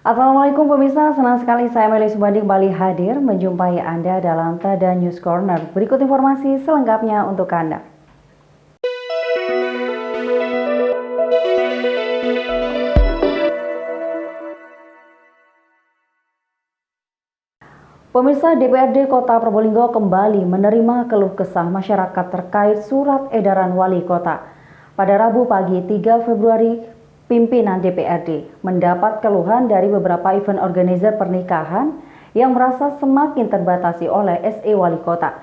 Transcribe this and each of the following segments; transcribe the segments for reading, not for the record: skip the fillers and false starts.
Assalamualaikum pemirsa, senang sekali saya Meli Subandi kembali hadir menjumpai Anda dalam Tada News Corner. Berikut informasi selengkapnya untuk Anda. Pemirsa, DPRD Kota Probolinggo kembali menerima keluh kesah masyarakat terkait surat edaran wali kota. Pada Rabu pagi 3 Februari, pimpinan DPRD mendapat keluhan dari beberapa event organizer pernikahan yang merasa semakin terbatasi oleh SE Wali Kota.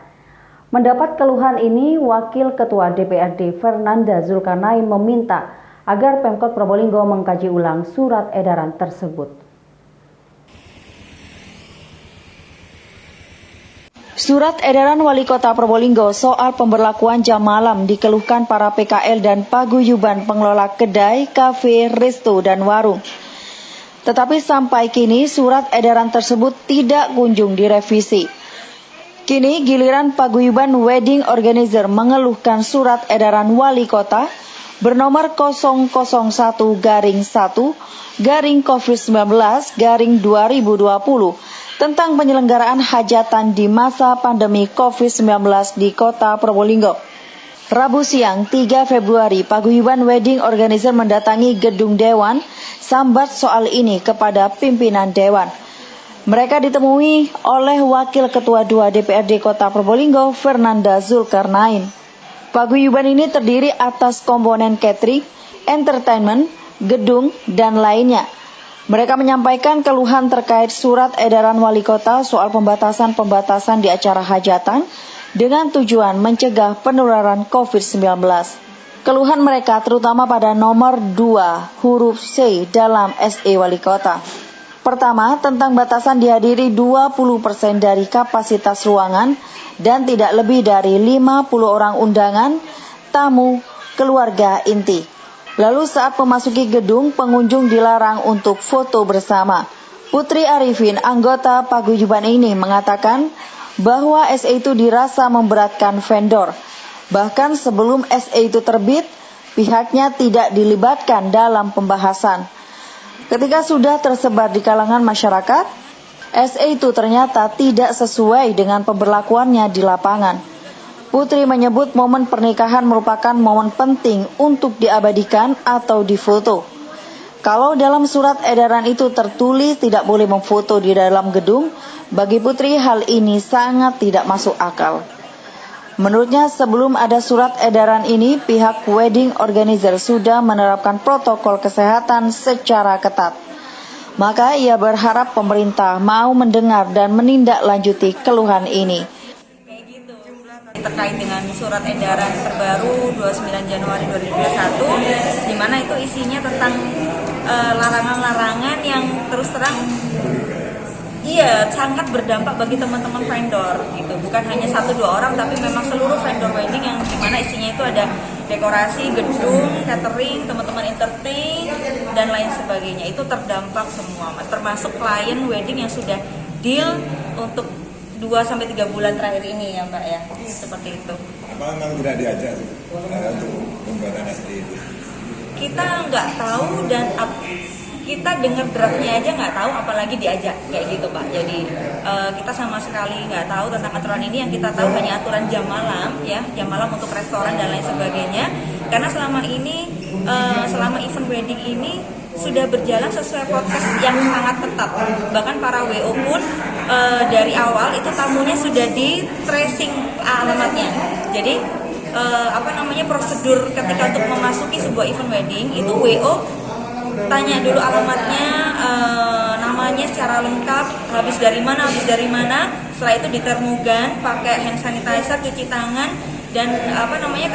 Mendapat keluhan ini, Wakil Ketua DPRD Fernanda Zulkarnain meminta agar Pemkot Probolinggo mengkaji ulang surat edaran tersebut. Surat edaran Wali Kota Probolinggo soal pemberlakuan jam malam dikeluhkan para PKL dan paguyuban pengelola kedai, kafe, resto, dan warung. Tetapi sampai kini surat edaran tersebut tidak kunjung direvisi. Kini giliran paguyuban wedding organizer mengeluhkan surat edaran Wali Kota bernomor 001-COVID-19/2020 tentang penyelenggaraan hajatan di masa pandemi COVID-19 di Kota Probolinggo. Rabu siang 3 Februari, paguyuban wedding organizer mendatangi gedung Dewan sambat soal ini kepada pimpinan Dewan. Mereka ditemui oleh Wakil Ketua 2 DPRD Kota Probolinggo, Fernanda Zulkarnain. Paguyuban ini terdiri atas komponen catering, entertainment, gedung, dan lainnya. Mereka menyampaikan keluhan terkait surat edaran Wali Kota soal pembatasan di acara hajatan dengan tujuan mencegah penularan COVID-19. Keluhan mereka terutama pada nomor 2 huruf C dalam SE Wali Kota. Pertama, tentang batasan dihadiri 20% dari kapasitas ruangan dan tidak lebih dari 50 orang undangan, tamu, keluarga inti. Lalu saat memasuki gedung, pengunjung dilarang untuk foto bersama. Putri Arifin, anggota paguyuban ini, mengatakan bahwa SE itu dirasa memberatkan vendor. Bahkan sebelum SE itu terbit, pihaknya tidak dilibatkan dalam pembahasan. Ketika sudah tersebar di kalangan masyarakat, SE itu ternyata tidak sesuai dengan pemberlakuannya di lapangan. Putri menyebut momen pernikahan merupakan momen penting untuk diabadikan atau difoto. Kalau dalam surat edaran itu tertulis tidak boleh memfoto di dalam gedung, bagi Putri hal ini sangat tidak masuk akal. Menurutnya sebelum ada surat edaran ini, pihak wedding organizer sudah menerapkan protokol kesehatan secara ketat. Maka ia berharap pemerintah mau mendengar dan menindaklanjuti keluhan ini. Terkait dengan surat edaran terbaru 29 Januari 2021, di mana itu isinya tentang larangan-larangan yang terus terang sangat berdampak bagi teman-teman vendor gitu. Bukan hanya 1-2 orang, tapi memang seluruh vendor wedding yang dimana isinya itu ada dekorasi, gedung, catering, teman-teman entertain, dan lain sebagainya. Itu terdampak semua, Mas. Termasuk klien wedding yang sudah deal untuk 2-3 bulan terakhir ini ya Mbak ya, seperti itu. Apa memang tidak diajak untuk pembuatan SE itu? Kita nggak tahu dan kita dengar draftnya aja nggak tahu, apalagi diajak kayak gitu Pak. Jadi kita sama sekali nggak tahu tentang aturan ini. Yang kita tahu hanya aturan jam malam ya, jam malam untuk restoran dan lain sebagainya. Karena selama ini, selama event wedding ini sudah berjalan sesuai prokes yang sangat ketat. Bahkan para WO pun dari awal itu tamunya sudah di tracing alamatnya. Jadi prosedur ketika untuk memasuki sebuah event wedding itu WO tanya dulu alamatnya, namanya secara lengkap, habis dari mana. Setelah itu ditermogan, pakai hand sanitizer, cuci tangan, dan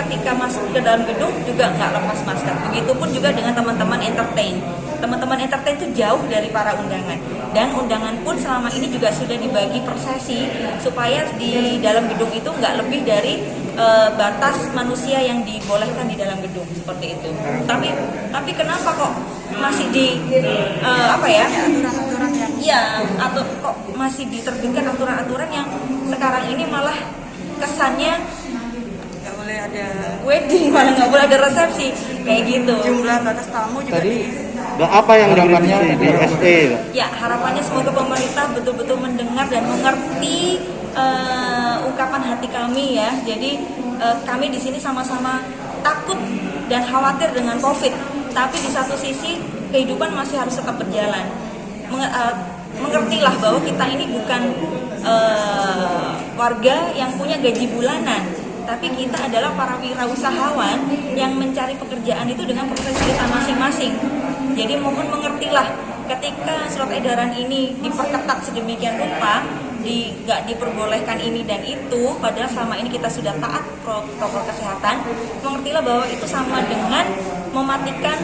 ketika masuk ke dalam gedung juga nggak lepas masker. Begitupun juga dengan teman-teman entertain. Teman-teman entertain itu jauh dari para undangan, dan undangan pun selama ini juga sudah dibagi per sesi supaya di dalam gedung itu nggak lebih dari batas manusia yang dibolehkan di dalam gedung, seperti itu. Tapi kenapa kok masih atau kok masih diterbitkan aturan-aturan yang sekarang ini malah kesannya nggak boleh ada wedding, malah nggak boleh ada resepsi kayak gitu. Jumlah batas tamu juga Dan apa yang dikritisi di SE? Ya, harapannya semoga pemerintah betul-betul mendengar dan mengerti ungkapan hati kami ya. Jadi kami di sini sama-sama takut dan khawatir dengan COVID, tapi di satu sisi kehidupan masih harus tetap berjalan. Mengertilah bahwa kita ini bukan warga yang punya gaji bulanan, tapi kita adalah para wirausahawan yang mencari pekerjaan itu dengan profesi kita masing-masing. Jadi mohon mengertilah ketika surat edaran ini diperketat sedemikian rupa, nggak diperbolehkan ini dan itu, padahal selama ini kita sudah taat protokol kesehatan, mengertilah bahwa itu sama dengan mematikan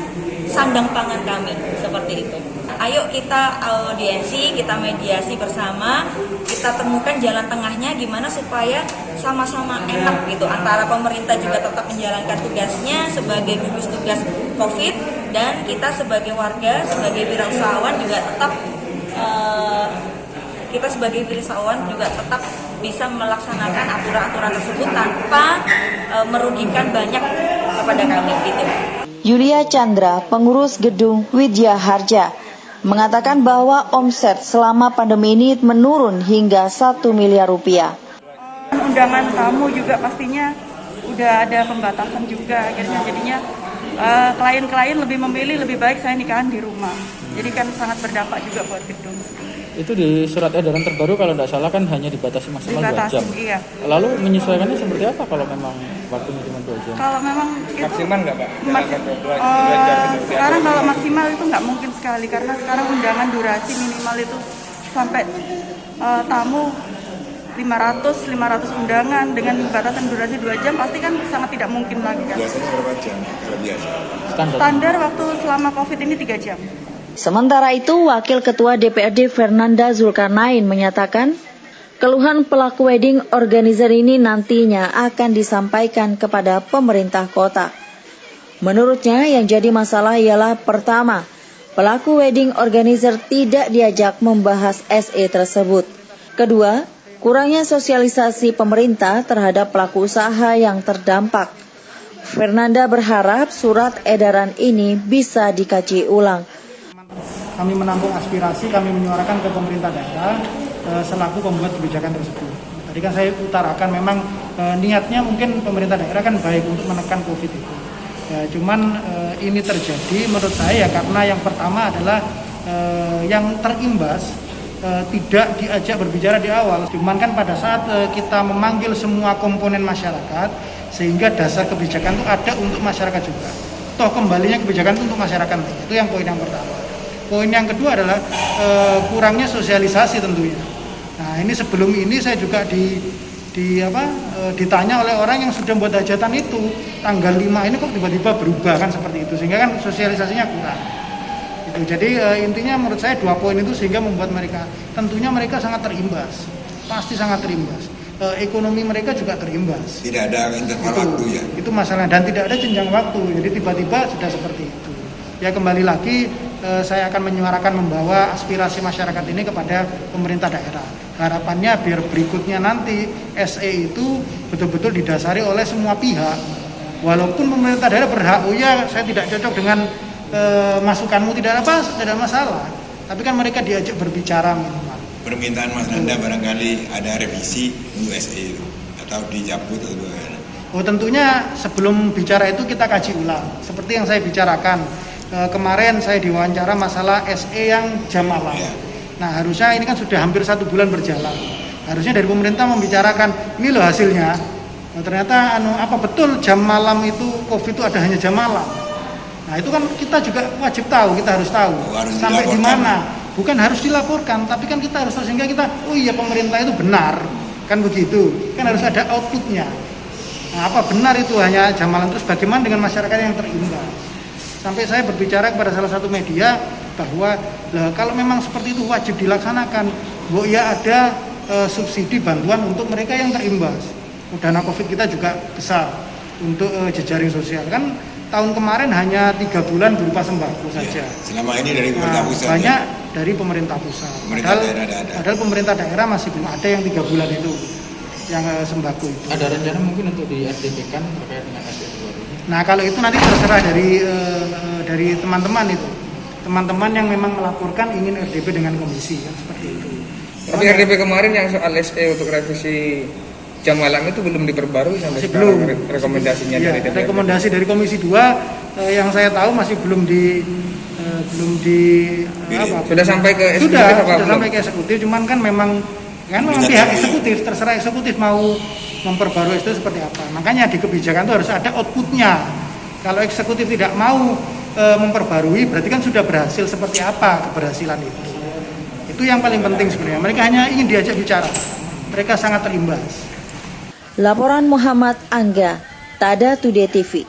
sandang pangan kami, seperti itu. Ayo kita audiensi, kita mediasi bersama, kita temukan jalan tengahnya gimana supaya sama-sama enak gitu, antara pemerintah juga tetap menjalankan tugasnya sebagai gugus tugas COVID, dan kita sebagai warga, sebagai wirausahawan juga tetap bisa melaksanakan aturan-aturan tersebut tanpa merugikan banyak kepada kami gitu. Yulia Chandra, pengurus gedung Widya Harja, mengatakan bahwa omset selama pandemi ini menurun hingga 1 miliar rupiah. Undangan tamu juga pastinya udah ada pembatasan juga, akhirnya jadinya klien-klien lebih memilih lebih baik saya nikahan di rumah. Jadi kan sangat berdampak juga buat gedung. Itu di surat edaran terbaru kalau tidak salah kan hanya dibatasi maksimal 2 jam. Iya. Lalu menyesuaikannya seperti apa kalau memang waktunya cuma 2 jam? Kalau memang itu maksimal nggak Pak? Sekarang kalau maksimal itu nggak mungkin sekali, karena sekarang undangan durasi minimal itu sampai tamu 500 undangan dengan batasan durasi 2 jam pasti kan sangat tidak mungkin lagi kan. Biasanya berapa jam kalau biasa? Standar waktu selama COVID ini 3 jam. Sementara itu, Wakil Ketua DPRD Fernanda Zulkarnain menyatakan, keluhan pelaku wedding organizer ini nantinya akan disampaikan kepada pemerintah kota. Menurutnya, yang jadi masalah ialah pertama, pelaku wedding organizer tidak diajak membahas SE tersebut. Kedua, kurangnya sosialisasi pemerintah terhadap pelaku usaha yang terdampak. Fernanda berharap surat edaran ini bisa dikaji ulang. Kami menampung aspirasi, kami menyuarakan ke pemerintah daerah selaku pembuat kebijakan tersebut. Tadi kan saya utarakan memang niatnya mungkin pemerintah daerah kan baik untuk menekan COVID itu. Ya, cuman ini terjadi menurut saya karena yang pertama adalah yang terimbas tidak diajak berbicara di awal. Cuman kan pada saat kita memanggil semua komponen masyarakat, sehingga dasar kebijakan itu ada untuk masyarakat juga. Toh kembalinya kebijakan itu untuk masyarakat. Itu yang poin yang pertama. Poin yang kedua adalah kurangnya sosialisasi tentunya. Nah ini sebelum ini saya juga ditanya oleh orang yang sudah membuat hajatan itu tanggal 5 ini kok tiba-tiba berubah kan seperti itu, sehingga kan sosialisasinya kurang. Jadi intinya menurut saya 2 poin itu sehingga membuat mereka tentunya mereka sangat terimbas, pasti sangat terimbas. Ekonomi mereka juga terimbas. Tidak ada interval waktu ya. Itu masalah dan tidak ada jenjang waktu. Jadi tiba-tiba sudah seperti itu. Ya kembali lagi saya akan menyuarakan membawa aspirasi masyarakat ini kepada pemerintah daerah. Harapannya biar berikutnya nanti SE itu betul-betul didasari oleh semua pihak. Walaupun pemerintah daerah berhak, oh ya saya tidak cocok dengan masukanmu, tidak masalah. Tapi kan mereka diajak berbicara minimal. Permintaan Mas Nanda barangkali ada revisi untuk SE itu atau dicabut atau bagaimana? Oh tentunya sebelum bicara itu kita kaji ulang. Seperti yang saya bicarakan kemarin saya diwawancara masalah SE yang jam malam. Ya. Nah harusnya ini kan sudah hampir 1 bulan berjalan. Harusnya dari pemerintah membicarakan ini loh hasilnya. Nah, ternyata apa betul jam malam itu COVID itu ada hanya jam malam. Nah itu kan kita juga wajib tahu, kita harus tahu sampai di mana. Bukan harus dilaporkan, tapi kan kita harus tahu sehingga kita, oh iya pemerintah itu benar, kan begitu. Kan harus ada outputnya. Nah, apa benar itu hanya jam malam, terus bagaimana dengan masyarakat yang terimbas? Sampai saya berbicara kepada salah satu media bahwa kalau memang seperti itu wajib dilaksanakan, bahwa ya ada subsidi bantuan untuk mereka yang terimbas. Dana COVID kita juga besar untuk jejaring sosial kan. Tahun kemarin hanya 3 bulan berupa sembako saja. Selama ini dari pemerintah pusat. Banyak dari pemerintah pusat. Padahal pemerintah daerah masih belum ada yang 3 bulan itu, yang sembako itu. Ada rencana mungkin untuk di RDP-kan terkait dengan SE baru ini? Nah kalau itu nanti terserah dari teman-teman itu. teman-teman yang memang melaporkan ingin RDP dengan komisi, kan seperti itu. Tapi RDP kemarin yang soal SE untuk revisi jam malam itu belum diperbarui sampai Masih sekarang belum. rekomendasinya Ya, dari DPRD. rekomendasi dari Komisi 2 yang saya tahu masih belum di Sudah sampai ke eksekutif sudah apa belum? sampai ke eksekutif, cuman kan memang pihak eksekutif, terserah eksekutif mau memperbarui itu seperti apa. Makanya di kebijakan itu harus ada outputnya. Kalau eksekutif tidak mau memperbarui, berarti kan sudah berhasil seperti apa keberhasilan itu. Itu yang paling penting sebenarnya. Mereka hanya ingin diajak bicara. Mereka sangat terimbas. Laporan Muhammad Angga, Tada Today TV.